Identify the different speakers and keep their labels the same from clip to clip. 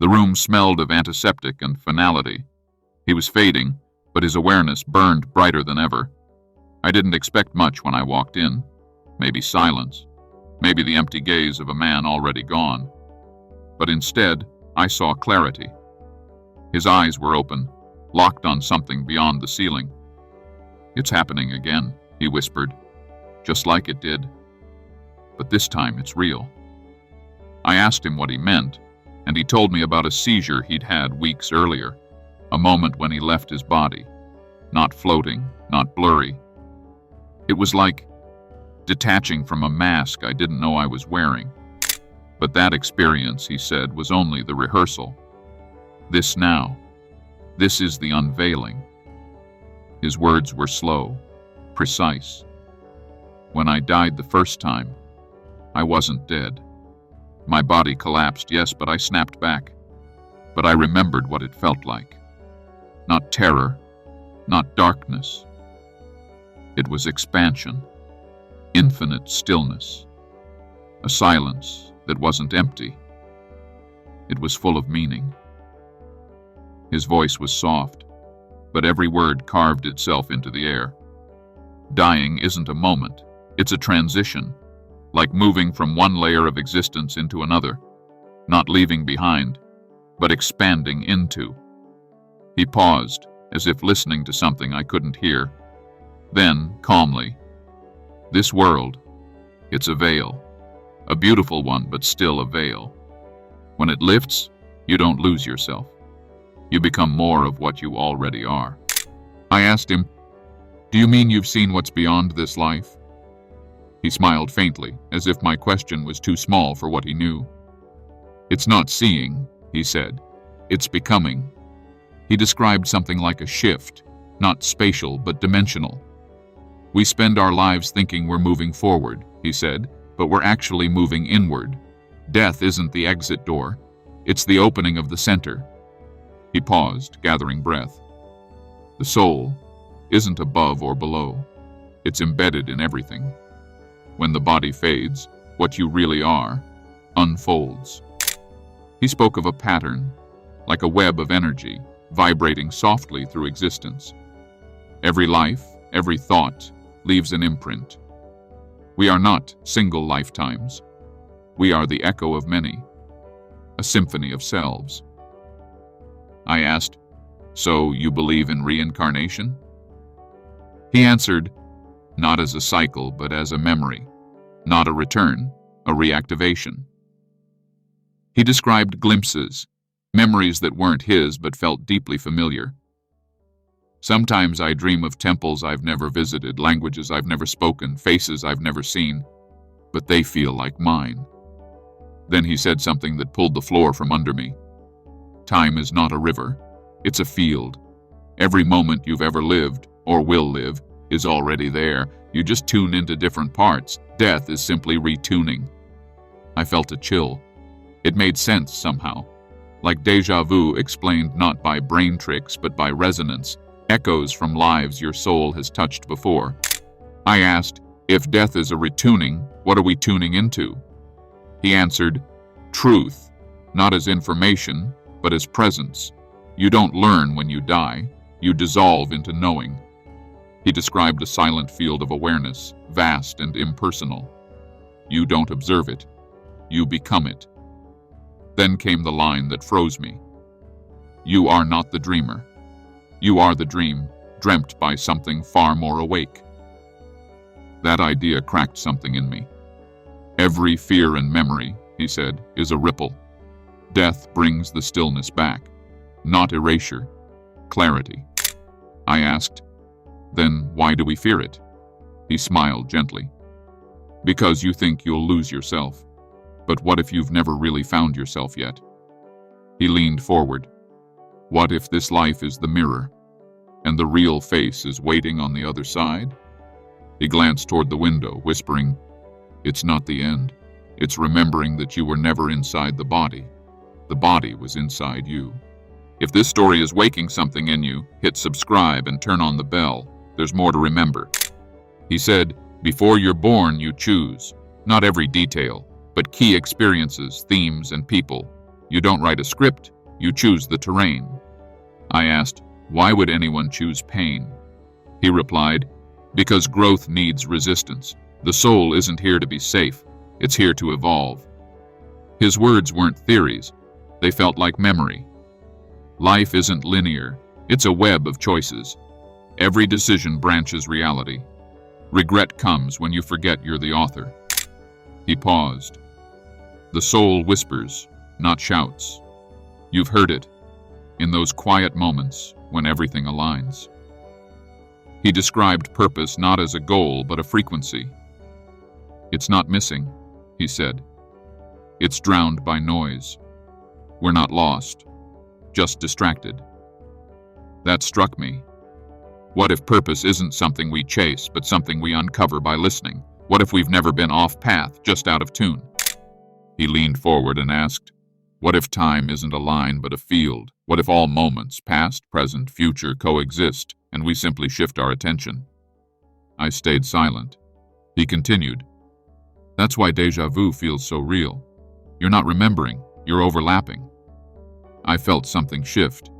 Speaker 1: The room smelled of antiseptic and finality. He was fading, but his awareness burned brighter than ever. I didn't expect much when I walked in. Maybe silence. Maybe the empty gaze of a man already gone. But instead, I saw clarity. His eyes were open, locked on something beyond the ceiling. "It's happening again," he whispered, "just like it did. But this time it's real." I asked him what he meant, and he told me about a seizure he'd had weeks earlier, a moment when he left his body, not floating, not blurry. It was like detaching from a mask I didn't know I was wearing. But that experience, he said, was only the rehearsal. This now, this is the unveiling. His words were slow, precise. When I died the first time, I wasn't dead. My body collapsed, yes, but I snapped back. But I remembered what it felt like. Not terror, not darkness. It was expansion, infinite stillness, a silence that wasn't empty. It was full of meaning. His voice was soft, but every word carved itself into the air. Dying isn't a moment, it's a transition, like moving from one layer of existence into another, not leaving behind, but expanding into. He paused, as if listening to something I couldn't hear. Then, calmly, "This world, it's a veil, a beautiful one, but still a veil. When it lifts, you don't lose yourself. You become more of what you already are." I asked him, "Do you mean you've seen what's beyond this life?" He smiled faintly, as if my question was too small for what he knew. "It's not seeing," he said. "It's becoming." He described something like a shift, not spatial but dimensional. "We spend our lives thinking we're moving forward," he said, "but we're actually moving inward. Death isn't the exit door, it's the opening of the center." He paused, gathering breath. "The soul isn't above or below. It's embedded in everything. When the body fades, what you really are unfolds." He spoke of a pattern, like a web of energy, vibrating softly through existence. Every life, every thought, leaves an imprint. We are not single lifetimes. We are the echo of many, a symphony of selves. I asked, "So you believe in reincarnation?" He answered, "Not as a cycle, but as a memory. Not a return, a reactivation." He described glimpses, memories that weren't his but felt deeply familiar. "Sometimes I dream of temples I've never visited, languages I've never spoken, faces I've never seen, but they feel like mine." Then he said something that pulled the floor from under me. "Time is not a river, it's a field. Every moment you've ever lived, or will live, is already there. You just tune into different parts. Death is simply retuning." I felt a chill. It made sense somehow, like déjà vu explained not by brain tricks but by resonance, echoes from lives your soul has touched before. I asked, "If death is a retuning, what are we tuning into?" He answered, "Truth, not as information, but as presence. You don't learn when you die, you dissolve into knowing." He described a silent field of awareness, vast and impersonal. You don't observe it, you become it. Then came the line that froze me. "You are not the dreamer. You are the dream, dreamt by something far more awake." That idea cracked something in me. "Every fear and memory," he said, "is a ripple. Death brings the stillness back, not erasure, clarity." I asked, "Then why do we fear it?" He smiled gently. "Because you think you'll lose yourself. But what if you've never really found yourself yet?" He leaned forward. "What if this life is the mirror, and the real face is waiting on the other side?" He glanced toward the window, whispering, "It's not the end. It's remembering that you were never inside the body. The body was inside you." If this story is waking something in you, hit subscribe and turn on the bell. There's more to remember. He said, "Before you're born, you choose. Not every detail, but key experiences, themes, and people. You don't write a script, you choose the terrain. I asked, why would anyone choose pain? He replied, because growth needs resistance. The soul isn't here to be safe, it's here to evolve. His words weren't theories, they felt like memory. Life isn't linear, it's a web of choices. Every decision branches reality. Regret comes when you forget you're the author. He paused. The soul whispers, not shouts. You've heard it, in those quiet moments when everything aligns. He described purpose not as a goal, but a frequency. It's not missing, he said. It's drowned by noise. We're not lost, just distracted. That struck me. What if purpose isn't something we chase, but something we uncover by listening? What if we've never been off path, just out of tune? He leaned forward and asked, what if time isn't a line but a field? What if all moments, past, present, future, coexist, and we simply shift our attention? I stayed silent. He continued, that's why déjà vu feels so real. You're not remembering, you're overlapping. I felt something shift.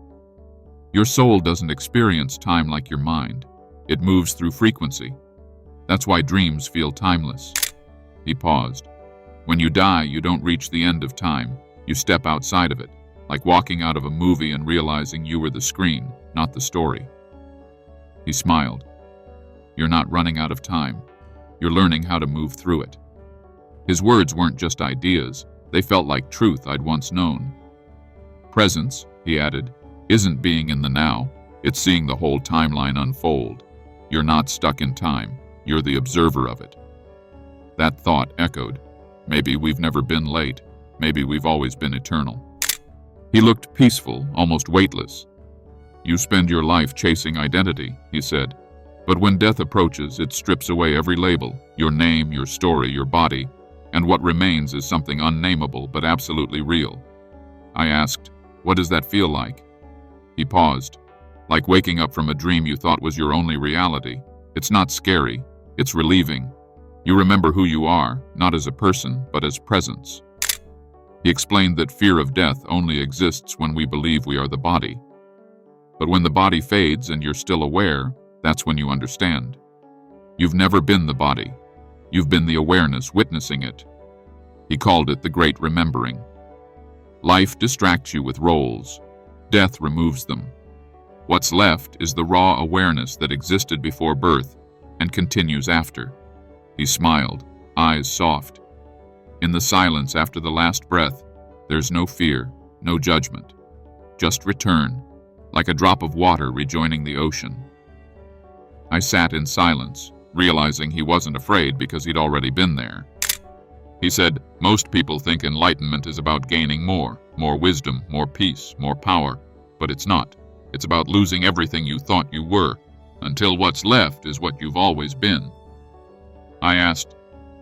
Speaker 1: Your soul doesn't experience time like your mind. It moves through frequency. That's why dreams feel timeless. He paused. When you die, you don't reach the end of time. You step outside of it, like walking out of a movie and realizing you were the screen, not the story. He smiled. You're not running out of time. You're learning how to move through it. His words weren't just ideas. They felt like truth I'd once known. Presence, he added, isn't being in the now. It's seeing the whole timeline unfold. You're not stuck in time. You're the observer of it. That thought echoed. Maybe we've never been late. Maybe we've always been eternal. He looked peaceful, almost weightless. You spend your life chasing identity, he said. But when death approaches, it strips away every label, your name, your story, your body, and what remains is something unnameable but absolutely real. I asked, what does that feel like? He paused. Like waking up from a dream you thought was your only reality. It's not scary, it's relieving. You remember who you are, not as a person, but as presence. He explained that fear of death only exists when we believe we are the body. But when the body fades and you're still aware, that's when you understand. You've never been the body. You've been the awareness witnessing it. He called it the great remembering. Life distracts you with roles. Death removes them. What's left is the raw awareness that existed before birth and continues after. He smiled, eyes soft. In the silence after the last breath, there's no fear, no judgment. Just return, like a drop of water rejoining the ocean. I sat in silence, realizing he wasn't afraid because he'd already been there. He said, most people think enlightenment is about gaining more wisdom, more peace, more power, but it's not. It's about losing everything you thought you were, until what's left is what you've always been. I asked,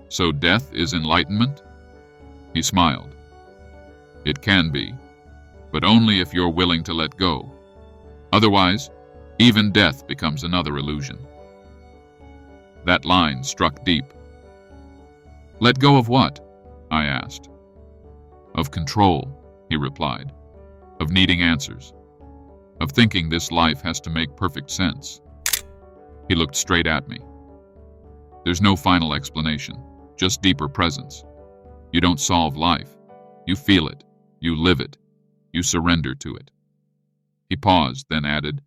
Speaker 1: so death is enlightenment? He smiled. It can be, but only if you're willing to let go. Otherwise, even death becomes another illusion. That line struck deep. Let go of what? I asked. Of control, he replied. Of needing answers. Of thinking this life has to make perfect sense. He looked straight at me. There's no final explanation, just deeper presence. You don't solve life. You feel it. You live it. You surrender to it. He paused, then added,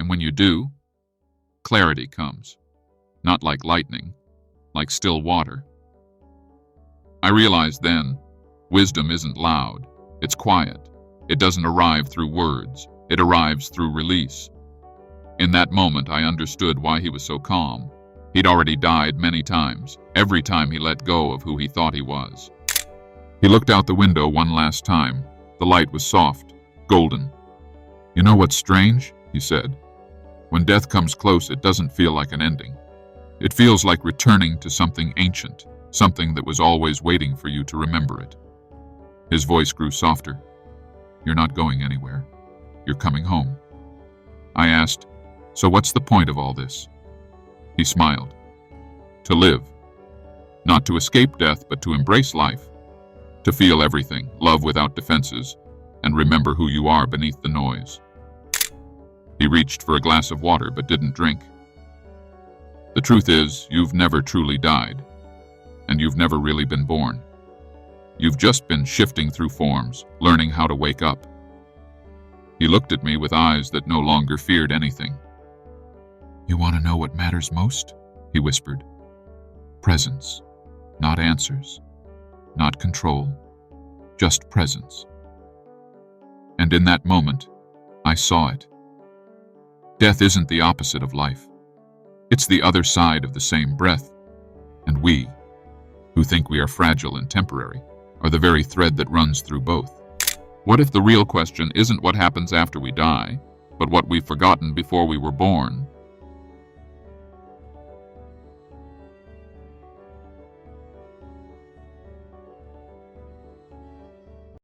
Speaker 1: and when you do, clarity comes. Not like lightning, like still water. I realized then, wisdom isn't loud. It's quiet. It doesn't arrive through words. It arrives through release. In that moment, I understood why he was so calm. He'd already died many times, every time he let go of who he thought he was. He looked out the window one last time. The light was soft, golden. You know what's strange? He said. When death comes close, it doesn't feel like an ending. It feels like returning to something ancient, something that was always waiting for you to remember it. His voice grew softer. You're not going anywhere. You're coming home. I asked, so what's the point of all this? He smiled. To live. Not to escape death, but to embrace life. To feel everything, love without defenses, and remember who you are beneath the noise. He reached for a glass of water but didn't drink. The truth is, you've never truly died, and you've never really been born. You've just been shifting through forms, learning how to wake up. He looked at me with eyes that no longer feared anything. "You want to know what matters most?" he whispered. "Presence, not answers, not control, just presence." And in that moment, I saw it. Death isn't the opposite of life. It's the other side of the same breath. And we, who think we are fragile and temporary, are the very thread that runs through both. What if the real question isn't what happens after we die, but what we've forgotten before we were born?